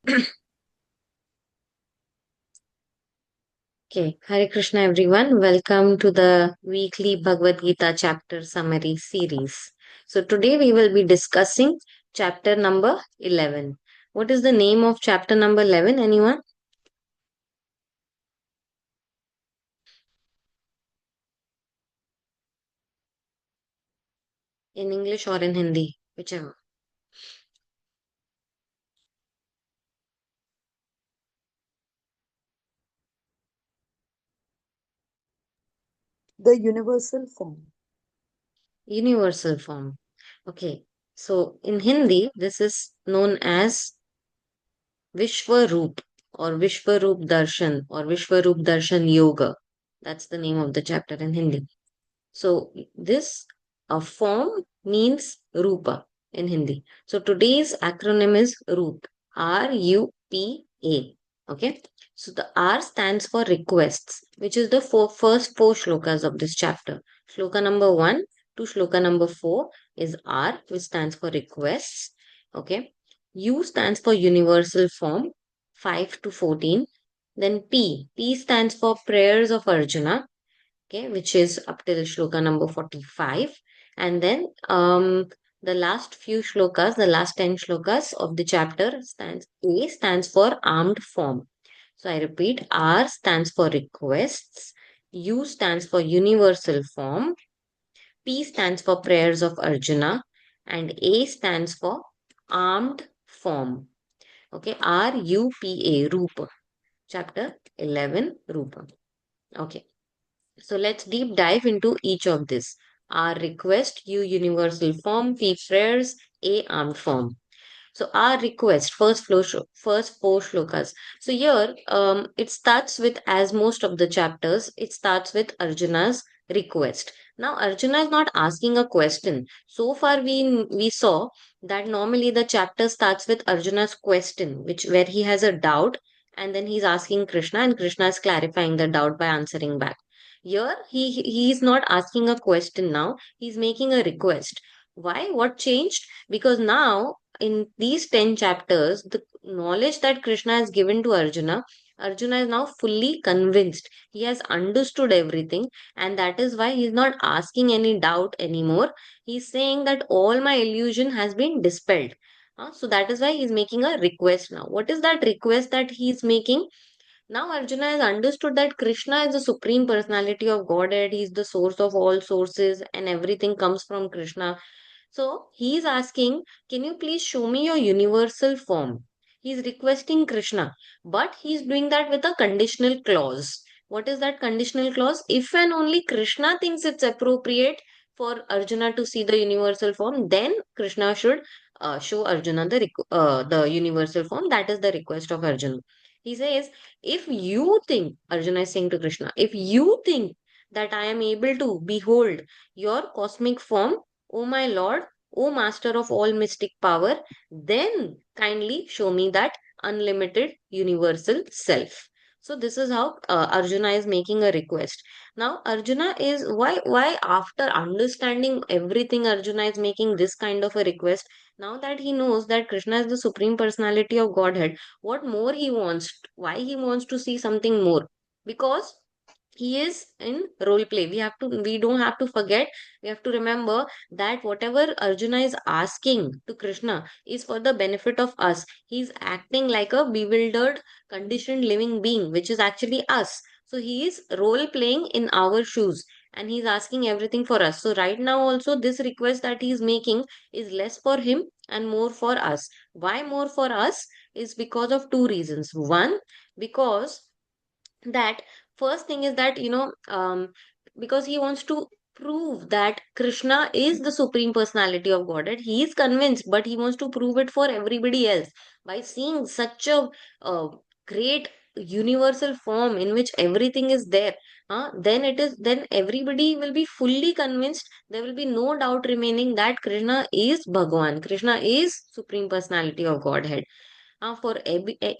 Okay, Hare Krishna everyone. Welcome to the weekly Bhagavad Gita chapter summary series. So today we will be discussing chapter number 11. What is the name of chapter number 11? Anyone? In English or in Hindi? Whichever. The universal form. Universal form. Okay. So in Hindi, this is known as Vishwaroop or Vishwaroop Darshan or Vishwaroop Darshan Yoga. That's the name of the chapter in Hindi. So this form means Rupa in Hindi. So today's acronym is RUP. RUPA. Okay. So the R stands for requests, which is the first four shlokas of this chapter. Shloka number 1 to shloka number 4 is R, which stands for requests. Okay. U stands for universal form, 5 to 14. Then P stands for prayers of Arjuna, okay, which is up till shloka number 45. And then the last few shlokas, the last 10 shlokas of the chapter stands A stands for armed form. So I repeat, R stands for requests, U stands for universal form, P stands for prayers of Arjuna, and A stands for armed form. Okay, RUPA, Rupa. Chapter 11, Rupa. Okay. So let's deep dive into each of this. R request, U universal form, P prayers, A armed form. So our request, first four shlokas. So here, it starts with, as most of the chapters, it starts with Arjuna's request. Now Arjuna is not asking a question. So far we saw that normally the chapter starts with Arjuna's question, which where he has a doubt, and then he's asking Krishna, and Krishna is clarifying the doubt by answering back. Here he is not asking a question now. He's making a request. Why? What changed? Because now in these 10 chapters, the knowledge that Krishna has given to Arjuna, Arjuna is now fully convinced. He has understood everything, and that is why he is not asking any doubt anymore. He's saying that all my illusion has been dispelled. So that is why he's making a request now. What is that request that he's making? Now Arjuna has understood that Krishna is the supreme personality of Godhead. He is the source of all sources, and everything comes from Krishna. So he is asking, can you please show me your universal form? He is requesting Krishna, but he is doing that with a conditional clause. What is that conditional clause? If and only Krishna thinks it's appropriate for Arjuna to see the universal form, then Krishna should show Arjuna the universal form. That is the request of Arjuna. He says, if you think, Arjuna is saying to Krishna, if you think that I am able to behold your cosmic form, O my Lord, O Master of all mystic power, then kindly show me that unlimited universal self. So this is how Arjuna is making a request. Now Arjuna is why after understanding everything Arjuna is making this kind of a request. Now that he knows that Krishna is the supreme personality of Godhead, what more he wants? Why he wants to see something more? Because he is in role play. We don't have to forget, we have to remember that whatever Arjuna is asking to Krishna is for the benefit of us. He's acting like a bewildered conditioned living being, which is actually us. So he is role playing in our shoes, and he's asking everything for us. So right now also this request that he's making is less for him and more for us. Why more for us? Is because of two reasons. One, because that first thing is that because he wants to prove that Krishna is the supreme personality of Godhead. He is convinced, but he wants to prove it for everybody else by seeing such a uh, great universal form in which everything is there. Then everybody will be fully convinced. There will be no doubt remaining that Krishna is Bhagwan. Krishna is supreme personality of Godhead,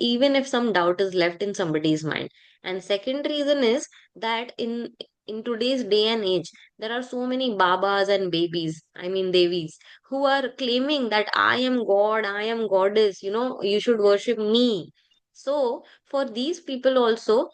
even if some doubt is left in somebody's mind. And second reason is that in in today's day and age, there are so many babas and babies, I mean devis, who are claiming that I am God, I am goddess, you should worship me. So for these people also,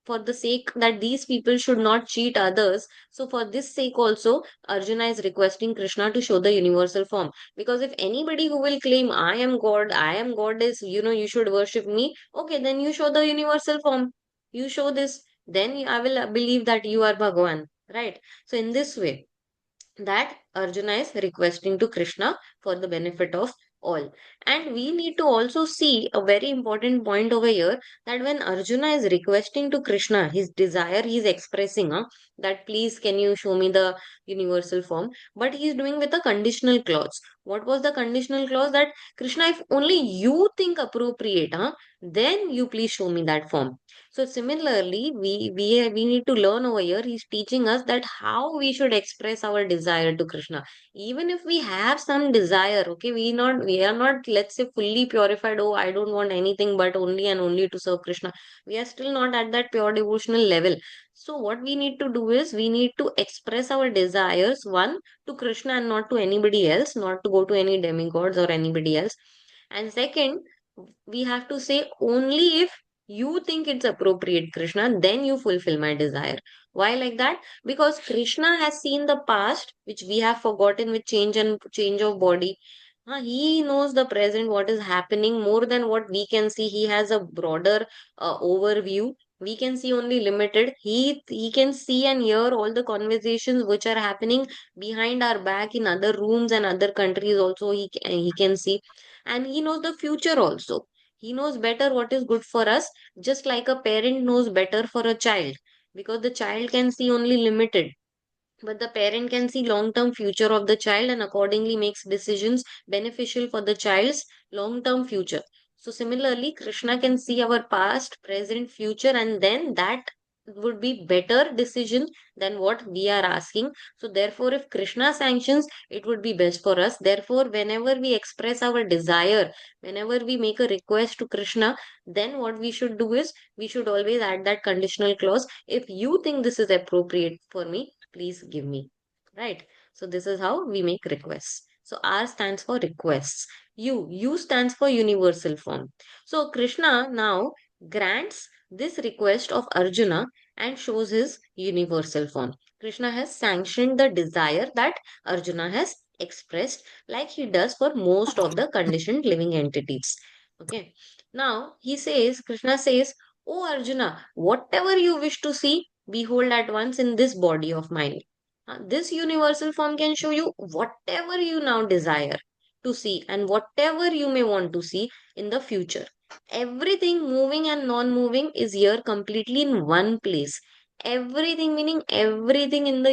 for the sake that these people should not cheat others, so for this sake also, Arjuna is requesting Krishna to show the universal form. Because if anybody who will claim I am God, I am goddess, you should worship me, okay, then you show the universal form. You show this, then I will believe that you are Bhagavan, right? So in this way, that Arjuna is requesting to Krishna for the benefit of all. And we need to also see a very important point over here, that when Arjuna is requesting to Krishna, his desire he is expressing, that please can you show me the universal form, but he is doing with a conditional clause. What was the conditional clause? That Krishna, if only you think appropriate, then you please show me that form. So similarly, we need to learn over here. He's teaching us that how we should express our desire to Krishna. Even if we have some desire, okay, we are not, let's say, fully purified. Oh, I don't want anything but only and only to serve Krishna. We are still not at that pure devotional level. So what we need to do is we need to express our desires, one, to Krishna and not to anybody else, not to go to any demigods or anybody else. And second, we have to say only if you think it's appropriate, Krishna, then you fulfill my desire. Why like that? Because Krishna has seen the past, which we have forgotten with change and change of body. He knows the present, what is happening more than what we can see. He has a broader overview. We can see only limited. He can see and hear all the conversations which are happening behind our back in other rooms and other countries also. He can see, and he knows the future also. He knows better what is good for us, just like a parent knows better for a child, because the child can see only limited, but the parent can see long term future of the child and accordingly makes decisions beneficial for the child's long term future. So similarly, Krishna can see our past, present, future, and then that would be better decision than what we are asking. So therefore, if Krishna sanctions, it would be best for us. Therefore, whenever we express our desire, whenever we make a request to Krishna, then what we should do is we should always add that conditional clause. If you think this is appropriate for me, please give me. Right? So this is how we make requests. So R stands for requests. U stands for universal form. So Krishna now grants this request of Arjuna and shows his universal form. Krishna has sanctioned the desire that Arjuna has expressed, like he does for most of the conditioned living entities. Okay. Now he says, Krishna says, "O Arjuna, whatever you wish to see, behold at once in this body of mine." This universal form can show you whatever you now desire to see and whatever you may want to see in the future. Everything moving and non-moving is here completely in one place. Everything, meaning everything in the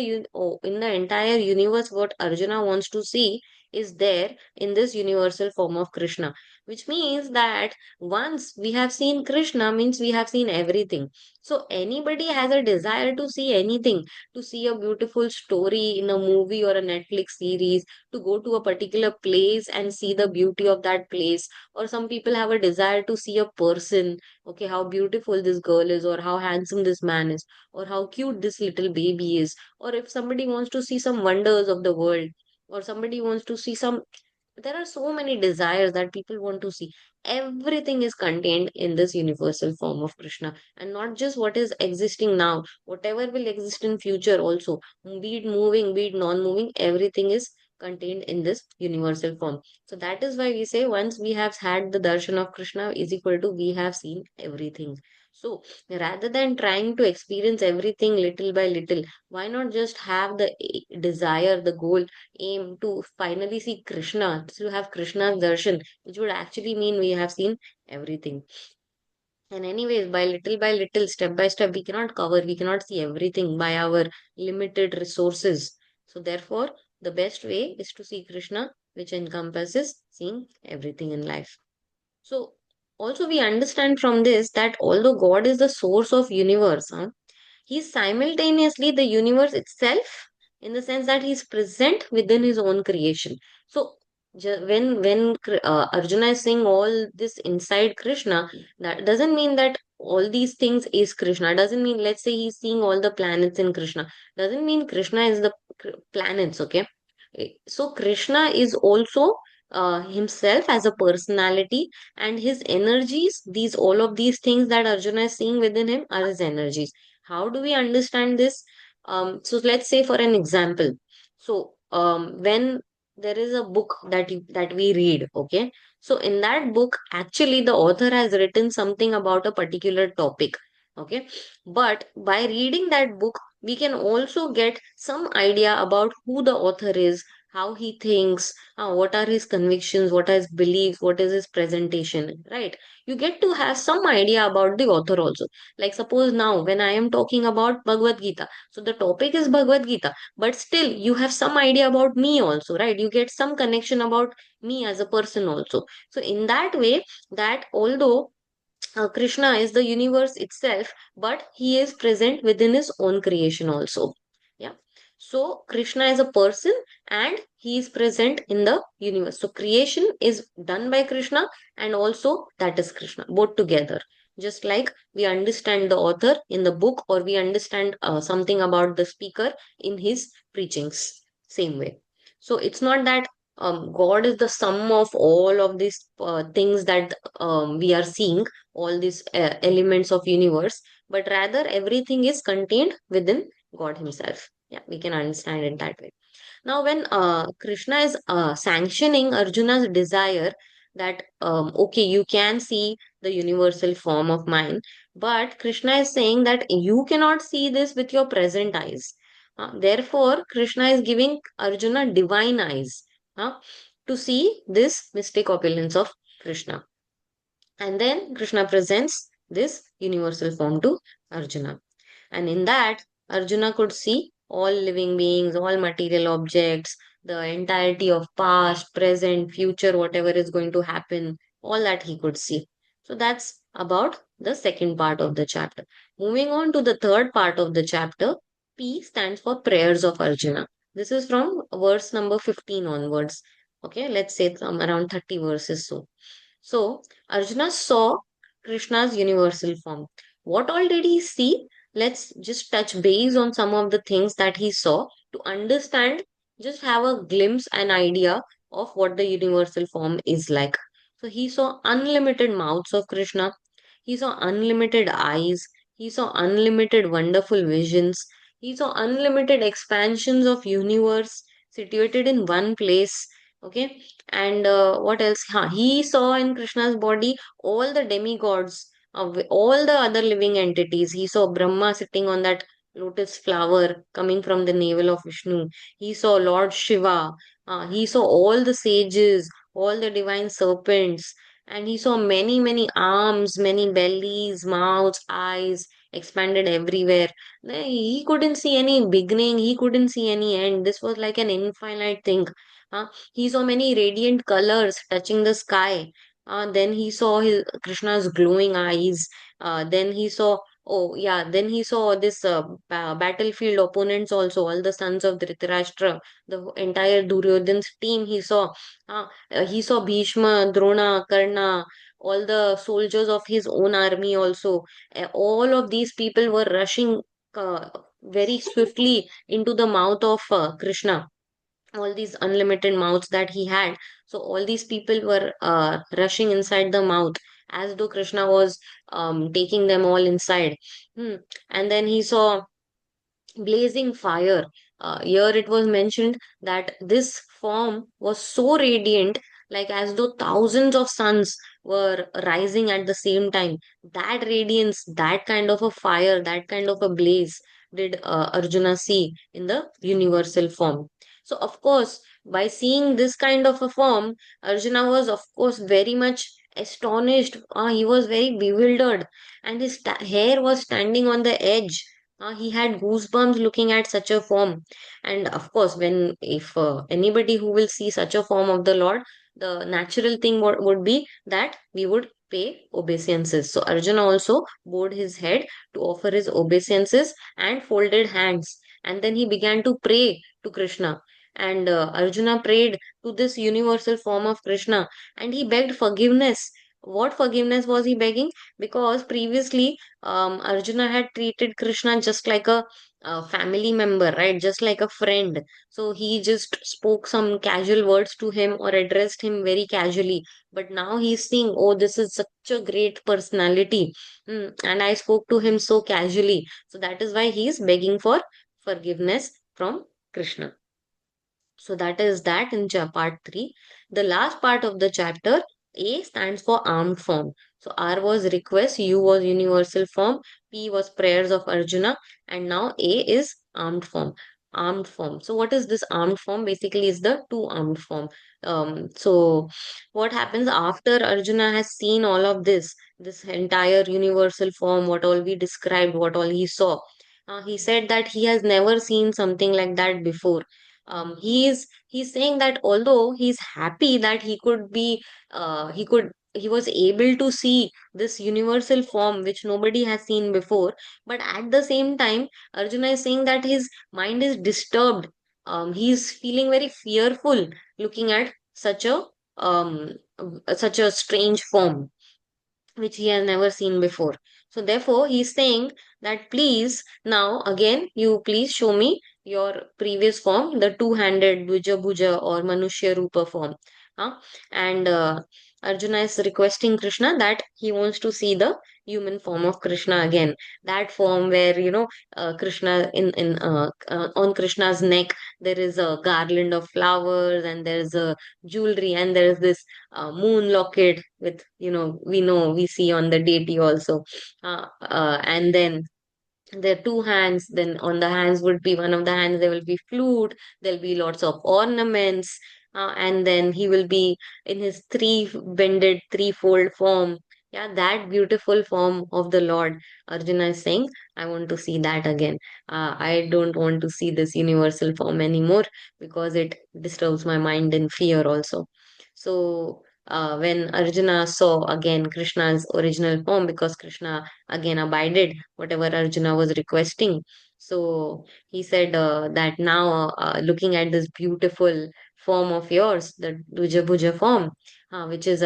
in the entire universe, what Arjuna wants to see is there in this universal form of Krishna. Which means that once we have seen Krishna, means we have seen everything. So anybody has a desire to see anything, to see a beautiful story in a movie or a Netflix series, to go to a particular place and see the beauty of that place. Or some people have a desire to see a person, okay, how beautiful this girl is, or how handsome this man is, or how cute this little baby is. Or if somebody wants to see some wonders of the world, or somebody wants to see some, there are so many desires that people want to see. Everything is contained in this universal form of Krishna, and not just what is existing now, whatever will exist in future also, be it moving, be it non-moving, everything is contained in this universal form. So that is why we say once we have had the darshan of Krishna is equal to we have seen everything. So rather than trying to experience everything little by little, why not just have the desire, the goal, aim to finally see Krishna, to have Krishna's darshan, which would actually mean we have seen everything. And anyways, by little, step by step, we cannot cover, we cannot see everything by our limited resources. So therefore, the best way is to see Krishna, which encompasses seeing everything in life. So also we understand from this that although God is the source of universe, he's simultaneously the universe itself, in the sense that he's present within his own creation. So when Arjuna is saying all this inside Krishna, that doesn't mean that all these things is Krishna. Doesn't mean, let's say he's seeing all the planets in Krishna. Doesn't mean Krishna is the planets, okay? So Krishna is also himself as a personality, and his energies, these all of these things that Arjuna is seeing within him are his energies. How do we understand this? So let's say for an example, so when there is a book that we read, okay, so in that book actually the author has written something about a particular topic, okay, but by reading that book we can also get some idea about who the author is, how he thinks, what are his convictions, what are his beliefs, what is his presentation, right? You get to have some idea about the author also. Like suppose now when I am talking about Bhagavad Gita, so the topic is Bhagavad Gita, but still you have some idea about me also, right? You get some connection about me as a person also. So in that way, that although Krishna is the universe itself, but he is present within his own creation also. Yeah. So Krishna is a person and he is present in the universe. So creation is done by Krishna and also that is Krishna, both together. Just like we understand the author in the book, or we understand something about the speaker in his preachings. Same way. So it's not that God is the sum of all of these things that we are seeing, all these elements of universe, but rather everything is contained within God himself. Yeah, we can understand it that way. Now when Krishna is sanctioning Arjuna's desire that okay, you can see the universal form of mine, but Krishna is saying that you cannot see this with your present eyes. Therefore Krishna is giving Arjuna divine eyes, uh, to see this mystic opulence of Krishna. And then Krishna presents this universal form to Arjuna. And in that, Arjuna could see all living beings, all material objects, the entirety of past, present, future, whatever is going to happen, all that he could see. So that's about the second part of the chapter. Moving on to the third part of the chapter, P stands for prayers of Arjuna. This is from verse number 15 onwards. Okay, let's say some around 30 verses so. So Arjuna saw Krishna's universal form. What all did he see? Let's just touch base on some of the things that he saw to understand, just have a glimpse, an idea of what the universal form is like. So he saw unlimited mouths of Krishna. He saw unlimited eyes. He saw unlimited wonderful visions. He saw unlimited expansions of universe situated in one place. Okay, and what else? He saw in Krishna's body all the demigods of all the other living entities. He saw Brahma sitting on that lotus flower coming from the navel of Vishnu. He saw Lord Shiva. He saw all the sages, all the divine serpents, and he saw many, many arms, many bellies, mouths, eyes expanded everywhere. He couldn't see any beginning, he couldn't see any end. This was like an infinite thing. He saw many radiant colors touching the sky. Then he saw his Krishna's glowing eyes. Then he saw, oh yeah, then he saw this battlefield opponents also, all the sons of Dhritarashtra, the entire Duryodhan's team. He saw Bhishma, Drona, Karna, all the soldiers of his own army also. All of these people were rushing very swiftly into the mouth of Krishna, all these unlimited mouths that he had. So all these people were rushing inside the mouth as though Krishna was taking them all inside. Hmm. And then he saw blazing fire. Here it was mentioned that this form was so radiant, like as though thousands of suns were rising at the same time. That radiance, that kind of a fire, that kind of a blaze did Arjuna see in the universal form. So, of course, by seeing this kind of a form, Arjuna was, of course, very much astonished. He was very bewildered, and his hair was standing on the edge. He had goosebumps looking at such a form. And of course, when if anybody who will see such a form of the Lord, the natural thing would be that we would pay obeisances. So Arjuna also bowed his head to offer his obeisances and folded hands. And then he began to pray to Krishna. And Arjuna prayed to this universal form of Krishna and he begged forgiveness. What forgiveness was he begging? Because previously, Arjuna had treated Krishna just like a family member, right? Just like a friend. So he just spoke some casual words to him or addressed him very casually. But now he's seeing, oh, this is such a great personality. And I spoke to him so casually. So that is why he is begging for forgiveness from Krishna. So that is that in part 3. The last part of the chapter, A stands for armed form. So R was request, U was universal form, P was prayers of Arjuna, and now A is armed form. Armed form. So what is this armed form? Basically, is the two armed form. So what happens after Arjuna has seen all of this entire universal form, what all we described, what all he saw. He said that he has never seen something like that before. He's saying that although he's happy that he was able to see this universal form which nobody has seen before, but at the same time Arjuna is saying that his mind is disturbed. He's feeling very fearful looking at um such a strange form which he has never seen before. So therefore, he's saying that please, now again, you please show me your previous form, the two-handed Dvija Bhuja or Manushya Rupa form. Huh? And Arjuna is requesting Krishna that he wants to see the human form of Krishna again. That form where, Krishna in on Krishna's neck, there is a garland of flowers and there is a jewelry and there is this moon locket with, we know we see on the deity also. And then there are two hands, then on the hands would be, one of the hands there will be flute, there'll be lots of ornaments, and then he will be in his three bended threefold form. Yeah, that beautiful form of the Lord. Arjuna is saying, I want to see that again. I don't want to see this universal form anymore because it disturbs my mind in fear also. So when Arjuna saw again Krishna's original form, because Krishna again abided whatever Arjuna was requesting. So he said that now, looking at this beautiful form of yours, the Duja Bhuja form, which is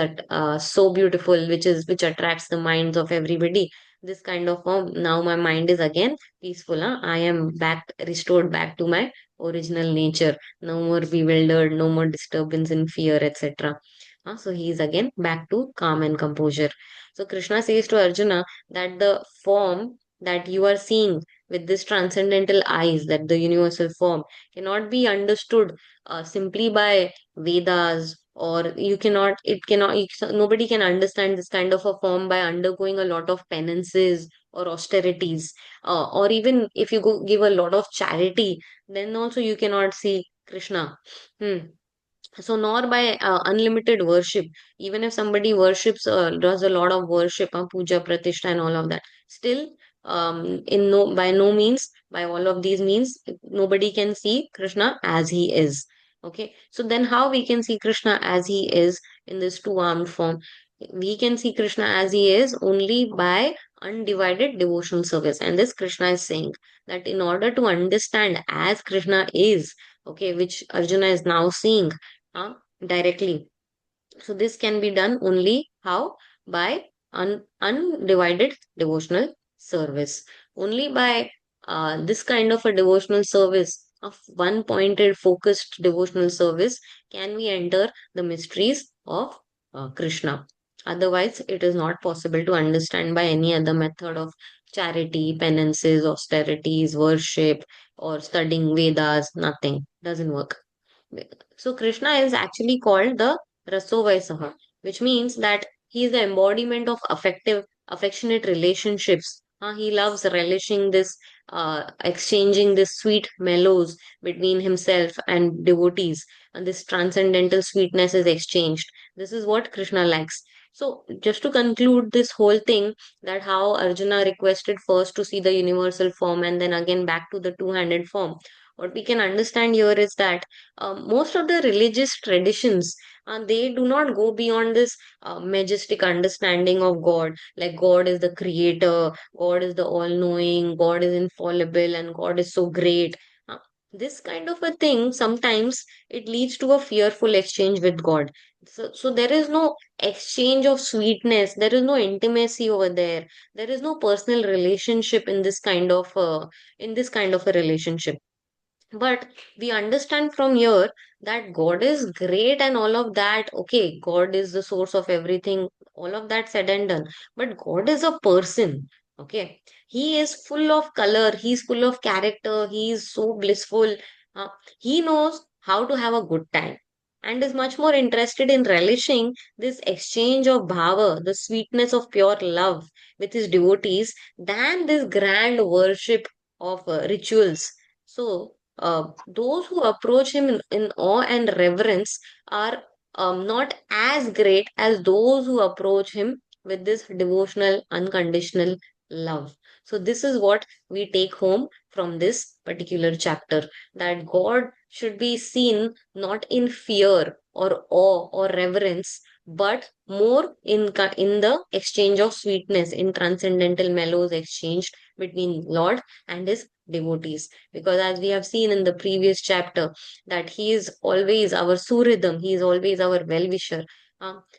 so beautiful, which attracts the minds of everybody. This kind of form, now my mind is again peaceful. Huh? I am back, restored back to my original nature. No more bewildered, no more disturbance in fear, etc. So he is again back to calm and composure. So Krishna says to Arjuna that the form that you are seeing with this transcendental eyes, that the universal form, cannot be understood simply by Vedas, or nobody can understand this kind of a form by undergoing a lot of penances or austerities, or even if you go give a lot of charity, then also you cannot see Krishna. Hmm. So nor by unlimited worship. Even if somebody worships, does a lot of worship, puja pratishtha and all of that, still, in no by no means, by all of these means, nobody can see Krishna as he is. Okay, so then how we can see Krishna as he is in this two armed form? We can see Krishna as he is only by undivided devotional service. And this Krishna is saying that in order to understand as Krishna is, okay, which Arjuna is now seeing uh, directly. So this can be done only how? By undivided devotional service. Only by this kind of a devotional service, of one pointed focused devotional service, can we enter the mysteries of Krishna. Otherwise, it is not possible to understand by any other method of charity, penances, austerities, worship, or studying Vedas. Nothing doesn't work. So Krishna is actually called the Rasovaisaha, which means that he is the embodiment of affectionate relationships. He loves relishing this, exchanging this sweet mellows between himself and devotees, and this transcendental sweetness is exchanged. This is what Krishna likes. So, just to conclude this whole thing, that how Arjuna requested first to see the universal form and then again back to the two-handed form. What we can understand here is that most of the religious traditions, they do not go beyond this majestic understanding of God, like God is the creator, God is the all-knowing, God is infallible, and God is so great. This kind of a thing, sometimes it leads to a fearful exchange with God. So there is no exchange of sweetness, there is no intimacy over there, there is no personal relationship in this kind of a relationship. But we understand from here that God is great and all of that. Okay, God is the source of everything, all of that said and done. But God is a person. Okay, He is full of color, He's full of character, He is so blissful. Uh, he knows how to have a good time and is much more interested in relishing this exchange of bhava, the sweetness of pure love with His devotees, than this grand worship of rituals. So, those who approach him in awe and reverence are not as great as those who approach him with this devotional, unconditional love. So, this is what we take home from this particular chapter, that God should be seen not in fear or awe or reverence, but more in the exchange of sweetness, in transcendental mellows exchanged between Lord and his devotees. Because as we have seen in the previous chapter, that he is always our suridam, he is always our well-wisher.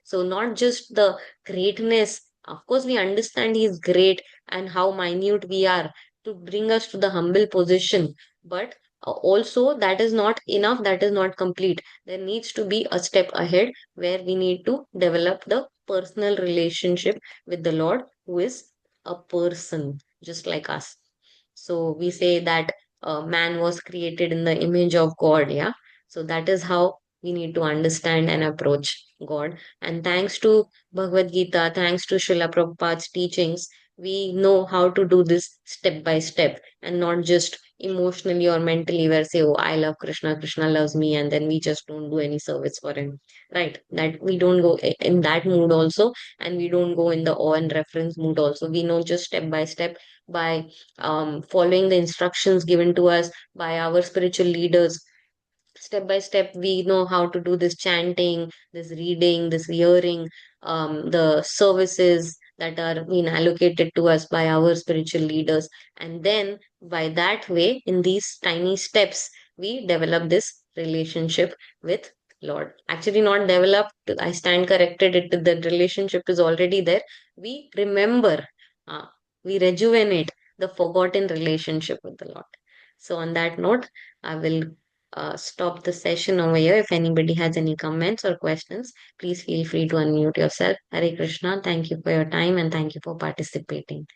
So not just the greatness, of course we understand he is great and how minute we are to bring us to the humble position, but also that is not enough, that is not complete. There needs to be a step ahead where we need to develop the personal relationship with the Lord, who is a person just like us. So we say that man was created in the image of God, yeah. So that is how we need to understand and approach God. And thanks to Bhagavad Gita, thanks to Srila Prabhupada's teachings, we know how to do this step by step and not just emotionally or mentally where say, oh, I love Krishna, Krishna loves me, and then we just don't do any service for him. Right? That we don't go in that mood also, and we don't go in the awe and reference mood also. We know just step by step by following the instructions given to us by our spiritual leaders. Step by step we know how to do this chanting, this reading, this hearing, the services that are being allocated to us by our spiritual leaders. And then by that way, in these tiny steps, we develop this relationship with Lord. Actually not developed, I stand corrected, it the relationship is already there. We remember, uh, we rejuvenate the forgotten relationship with the Lord. So on that note, I will stop the session over here. If anybody has any comments or questions, please feel free to unmute yourself. Hare Krishna. Thank you for your time and thank you for participating.